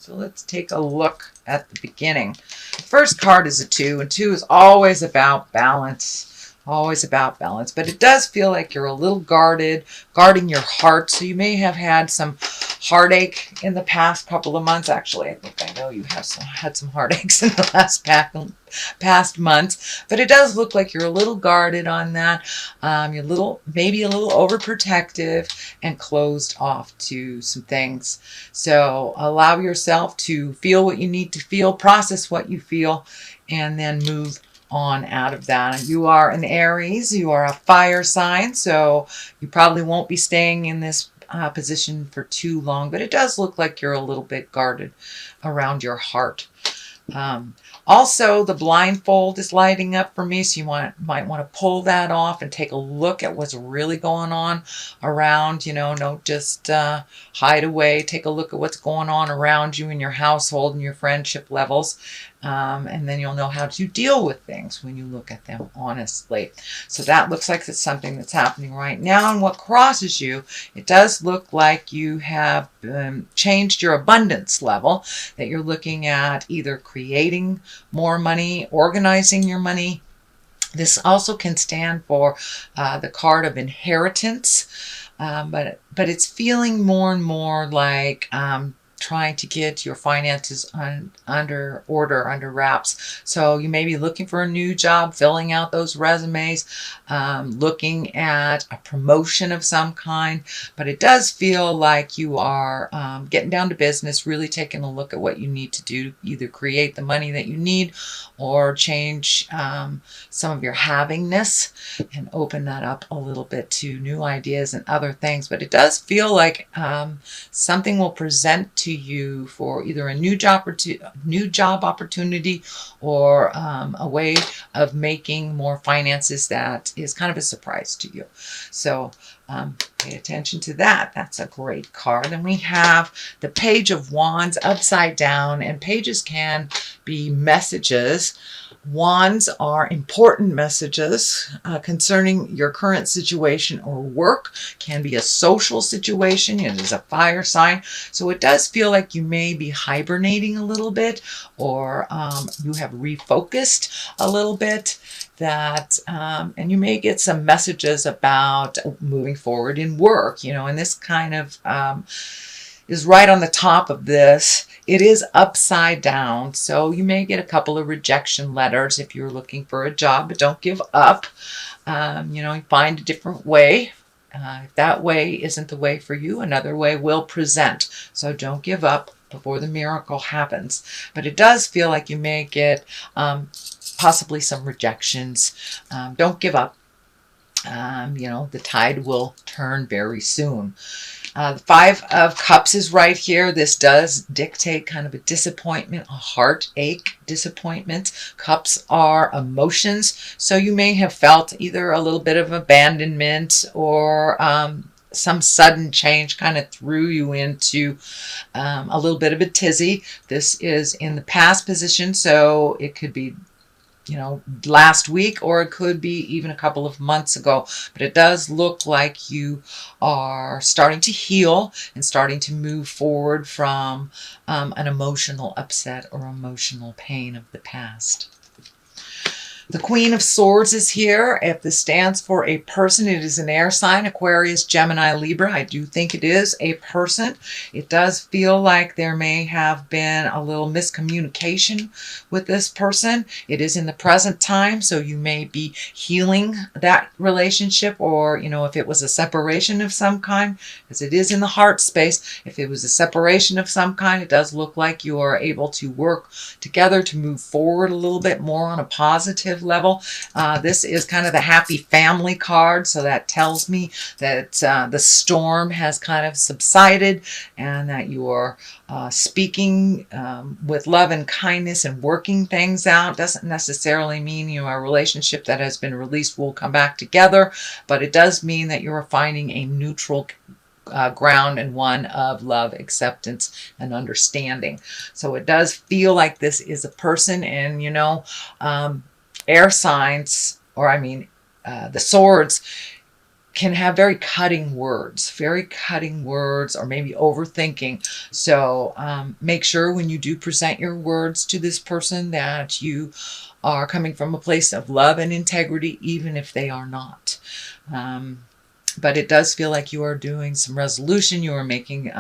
So let's take a look at the beginning. The first card is a 2, and 2 is always about balance. Always about balance. But it does feel like you're a little guarded, guarding your heart. So you may have had some heartache in the past couple of months. Actually, I think I know you have had some heartaches in the last past months. But it does look like you're a little guarded on that. You're maybe a little overprotective and closed off to some things. So allow yourself to feel what you need to feel, process what you feel, and then move on out of that. You are an Aries, you are a fire sign, so you probably won't be staying in this position for too long, but it does look like you're a little bit guarded around your heart. Also, the blindfold is lighting up for me, so you might want to pull that off and take a look at what's really going on around. Don't just hide away. Take a look at what's going on around you in your household and your friendship levels. And then you'll know how to deal with things when you look at them honestly. So that looks like it's something that's happening right now. And what crosses you, it does look like you have changed your abundance level, that you're looking at either creating more money, organizing your money. This also can stand for the card of inheritance, but it's feeling more and more like trying to get your finances under order, under wraps. So you may be looking for a new job, filling out those resumes, looking at a promotion of some kind. But it does feel like you are getting down to business, really taking a look at what you need to do, either create the money that you need or change some of your havingness and open that up a little bit to new ideas and other things. But it does feel like something will present to you for either a new job opportunity or a way of making more finances that is kind of a surprise to you. So pay attention to that. That's a great card. Then we have the Page of Wands upside down, and pages can be messages. Wands are important messages concerning your current situation or work. Can be a social situation. It is a fire sign. So it does feel like you may be hibernating a little bit, or you have refocused a little bit. And you may get some messages about moving forward in work, and this kind of is right on the top of this. It is upside down, so you may get a couple of rejection letters if you're looking for a job, but don't give up. Find a different way. If that way isn't the way for you, another way will present. So don't give up before the miracle happens. But it does feel like you may get possibly some rejections. Don't give up. The tide will turn very soon. The Five of Cups is right here. This does dictate kind of a disappointment, a heartache disappointment. Cups are emotions. So you may have felt either a little bit of abandonment or some sudden change kind of threw you into a little bit of a tizzy. This is in the past position, so it could be last week, or it could be even a couple of months ago. But it does look like you are starting to heal and starting to move forward from an emotional upset or emotional pain of the past. The Queen of Swords is here. If this stands for a person, it is an air sign, Aquarius, Gemini, Libra. I do think it is a person. It does feel like there may have been a little miscommunication with this person. It is in the present time, so you may be healing that relationship, or, if it was a separation of some kind, because it is in the heart space. If it was a separation of some kind, it does look like you are able to work together to move forward a little bit more on a positive level. This is kind of the happy family card, so that tells me that the storm has kind of subsided and that you are speaking with love and kindness and working things out. Doesn't necessarily mean a relationship that has been released will come back together, but it does mean that you are finding a neutral ground and one of love, acceptance, and understanding. So it does feel like this is a person, and air signs, the swords, can have very cutting words, or maybe overthinking. So make sure when you do present your words to this person that you are coming from a place of love and integrity, even if they are not. But it does feel like you are doing some resolution. You are making,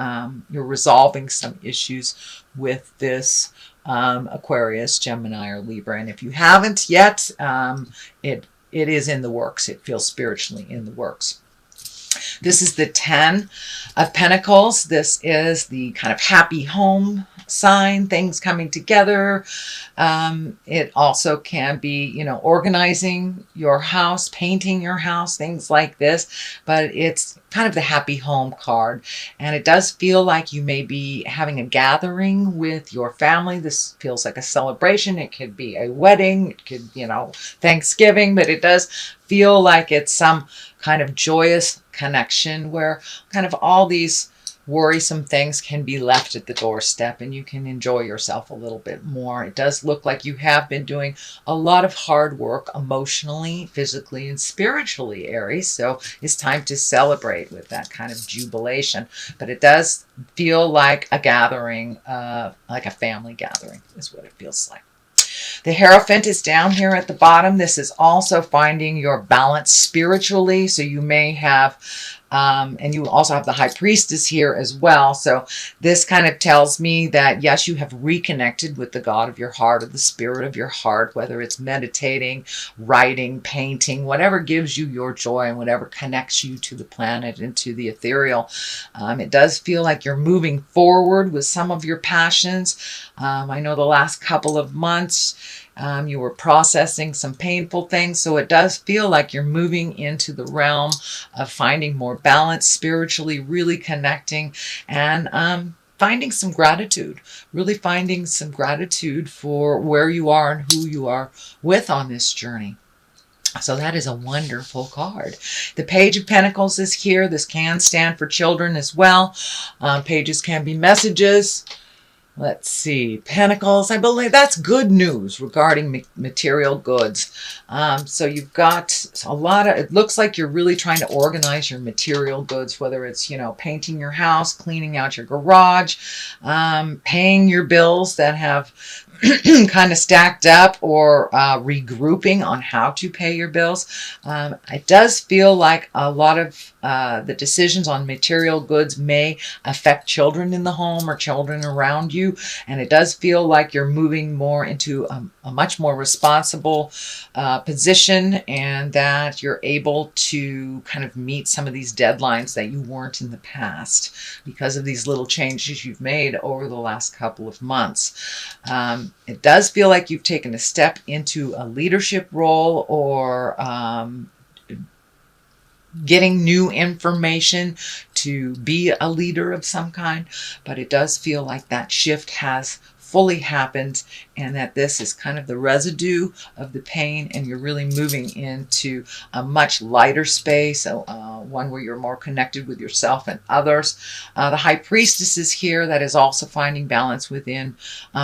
you're resolving some issues with this Aquarius, Gemini, or Libra. And if you haven't yet, it is in the works. It feels spiritually in the works. This is the 10 of Pentacles. This is the kind of happy home sign, things coming together. It also can be, you know, organizing your house, painting your house, things like this. But it's kind of the happy home card. And it does feel like you may be having a gathering with your family. This feels like a celebration. It could be a wedding. It could, you know, Thanksgiving. But it does feel like it's some kind of joyous connection where kind of all these worrisome things can be left at the doorstep and you can enjoy yourself a little bit more. It does look like you have been doing a lot of hard work emotionally, physically, and spiritually, Aries. So it's time to celebrate with that kind of jubilation. But it does feel like a gathering, like a family gathering is what it feels like. The Hierophant is down here at the bottom. This is also finding your balance spiritually. So you may have, and you also have the High Priestess here as well. So this kind of tells me that, yes, you have reconnected with the God of your heart, or the spirit of your heart, whether it's meditating, writing, painting, whatever gives you your joy and whatever connects you to the planet and to the ethereal. It does feel like you're moving forward with some of your passions. I know the last couple of months, you were processing some painful things, so it does feel like you're moving into the realm of finding more balance spiritually, really connecting, and finding some gratitude, really finding some gratitude for where you are and who you are with on this journey. So that is a wonderful card. The Page of Pentacles is here. This can stand for children as well. Pages can be messages. Let's see, Pentacles, I believe that's good news regarding material goods. So you've got a lot of, it looks like you're really trying to organize your material goods, whether it's, you know, painting your house, cleaning out your garage, paying your bills that have kind of stacked up, or regrouping on how to pay your bills. It does feel like a lot of the decisions on material goods may affect children in the home or children around you. And it does feel like you're moving more into a much more responsible position, and that you're able to kind of meet some of these deadlines that you weren't in the past because of these little changes you've made over the last couple of months. It does feel like you've taken a step into a leadership role, or getting new information to be a leader of some kind. But it does feel like that shift has fully happened, and that this is kind of the residue of the pain, and you're really moving into a much lighter space, one where you're more connected with yourself and others. The High Priestess is here. That is also finding balance within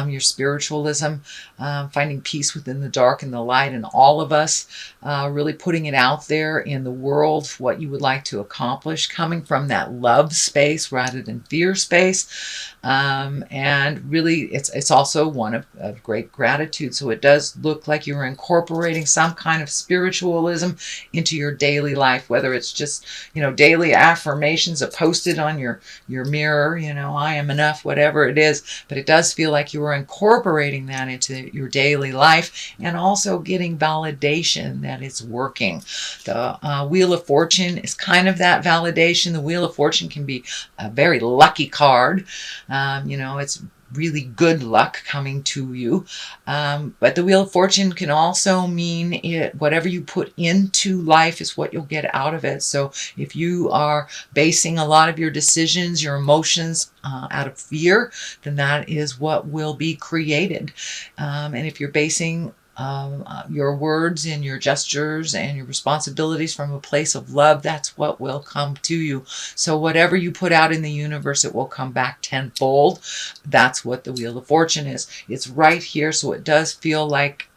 your spiritualism, finding peace within the dark and the light in all of us, really putting it out there in the world, what you would like to accomplish, coming from that love space rather than fear space. And really it's also one of great gratitude. So it does look like you're incorporating some kind of spiritualism into your daily life, whether it's just, you know, daily affirmations posted on your mirror, you know, I am enough, whatever it is. But it does feel like you are incorporating that into your daily life, and also getting validation that it's working. The Wheel of Fortune is kind of that validation. The Wheel of Fortune can be a very lucky card. You know, it's really good luck coming to you. But the Wheel of Fortune can also mean whatever you put into life is what you'll get out of it. So if you are basing a lot of your decisions, your emotions out of fear, then that is what will be created. And if you're basing your words and your gestures and your responsibilities from a place of love, that's what will come to you. So whatever you put out in the universe, it will come back tenfold. That's what the Wheel of Fortune is. It's right here, so it does feel like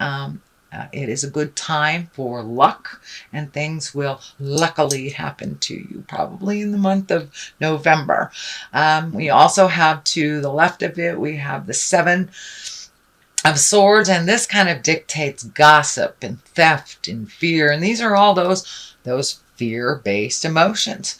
It is a good time for luck, and things will luckily happen to you, probably in the month of November. We also have, to the left of it, we have the Seven of Swords, and this kind of dictates gossip and theft and fear, and these are all those fear-based emotions.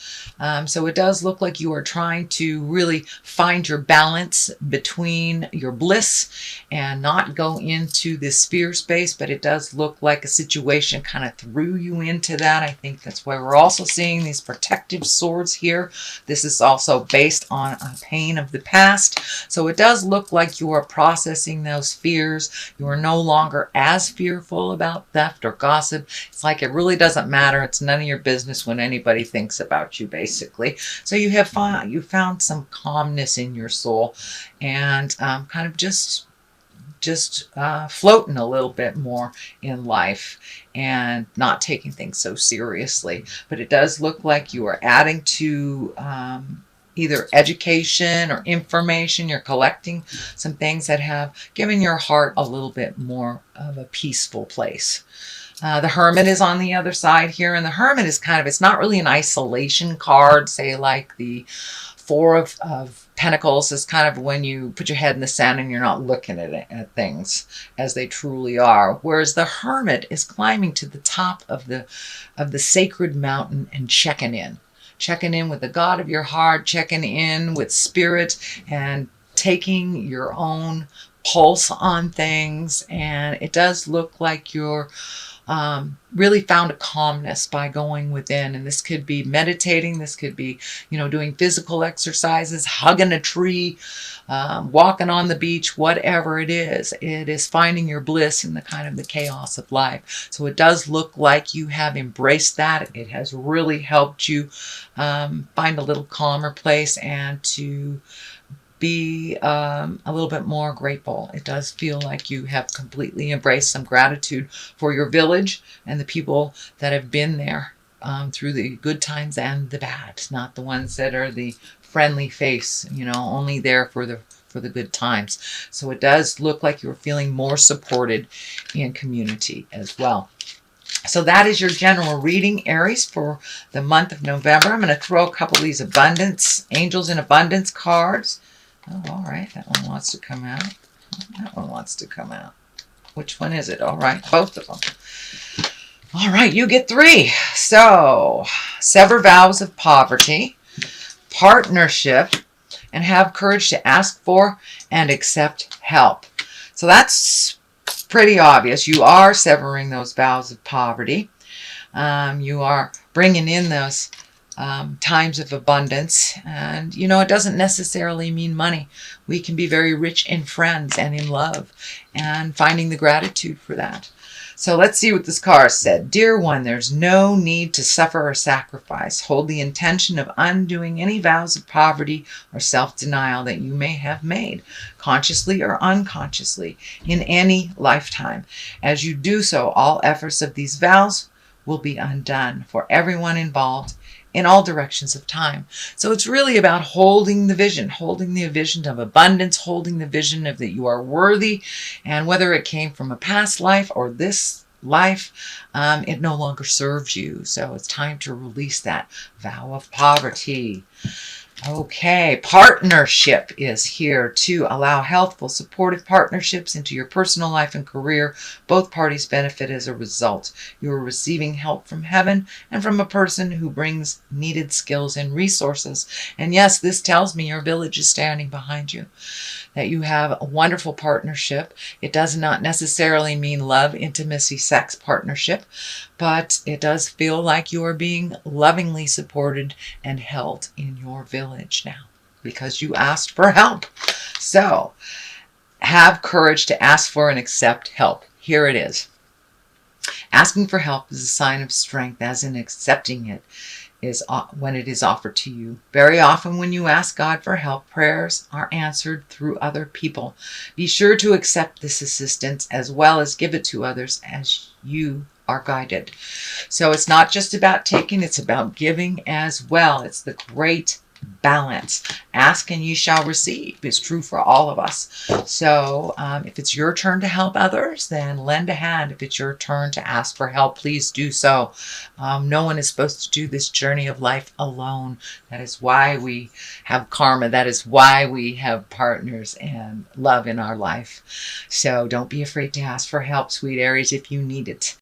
So it does look like you are trying to really find your balance between your bliss and not go into this fear space, but it does look like a situation kind of threw you into that. I think that's why we're also seeing these protective swords here. This is also based on a pain of the past. So it does look like you are processing those fears. You are no longer as fearful about theft or gossip. It's like it really doesn't matter. It's none of your business when anybody thinks about you, basically. So you found some calmness in your soul, and kind of just floating a little bit more in life and not taking things so seriously. But it does look like you are adding to either education or information. You're collecting some things that have given your heart a little bit more of a peaceful place. The Hermit is on the other side here, and the Hermit is kind of, it's not really an isolation card, say like the Four of Pentacles is kind of when you put your head in the sand and you're not looking at things as they truly are. Whereas the Hermit is climbing to the top of the sacred mountain and checking in. Checking in with the God of your heart, checking in with spirit, and taking your own pulse on things. And it does look like you're really found a calmness by going within. And this could be meditating. This could be, doing physical exercises, hugging a tree, walking on the beach, whatever it is. It is finding your bliss in the kind of the chaos of life. So it does look like you have embraced that. It has really helped you find a little calmer place and to be a little bit more grateful. It does feel like you have completely embraced some gratitude for your village and the people that have been there through the good times and the bad, not the ones that are the friendly face, only there for the good times. So it does look like you're feeling more supported in community as well. So that is your general reading, Aries, for the month of November. I'm going to throw a couple of these abundance, angels in abundance cards. Oh, all right. That one wants to come out. That one wants to come out. Which one is it? All right. Both of them. All right. You get 3. So, sever vows of poverty, partnership, and have courage to ask for and accept help. So that's pretty obvious. You are severing those vows of poverty. You are bringing in those times of abundance, and it doesn't necessarily mean money. We can be very rich in friends and in love, and finding the gratitude for that. So let's see what this card said. Dear one, there's no need to suffer or sacrifice. Hold the intention of undoing any vows of poverty or self-denial that you may have made, consciously or unconsciously, in any lifetime. As you do so, all efforts of these vows will be undone for everyone involved in all directions of time. So it's really about holding the vision of abundance, holding the vision of that you are worthy, and whether it came from a past life or this life, it no longer serves you. So it's time to release that vow of poverty. Okay, partnership is here to allow healthful, supportive partnerships into your personal life and career. Both parties benefit as a result. You are receiving help from heaven and from a person who brings needed skills and resources. And yes, this tells me your village is standing behind you, that you have a wonderful partnership. It does not necessarily mean love, intimacy, sex partnership, but it does feel like you are being lovingly supported and held in your village now because you asked for help. So have courage to ask for and accept help. Here it is. Asking for help is a sign of strength, as in accepting it is when it is offered to you. Very often when you ask God for help, prayers are answered through other people. Be sure to accept this assistance as well as give it to others as you are guided. So it's not just about taking, it's about giving as well. It's the great balance. Ask and you shall receive is true for all of us. So if it's your turn to help others, then lend a hand. If it's your turn to ask for help, please do so. No one is supposed to do this journey of life alone. That is why we have karma. That is why we have partners and love in our life. So don't be afraid to ask for help, sweet Aries, if you need it.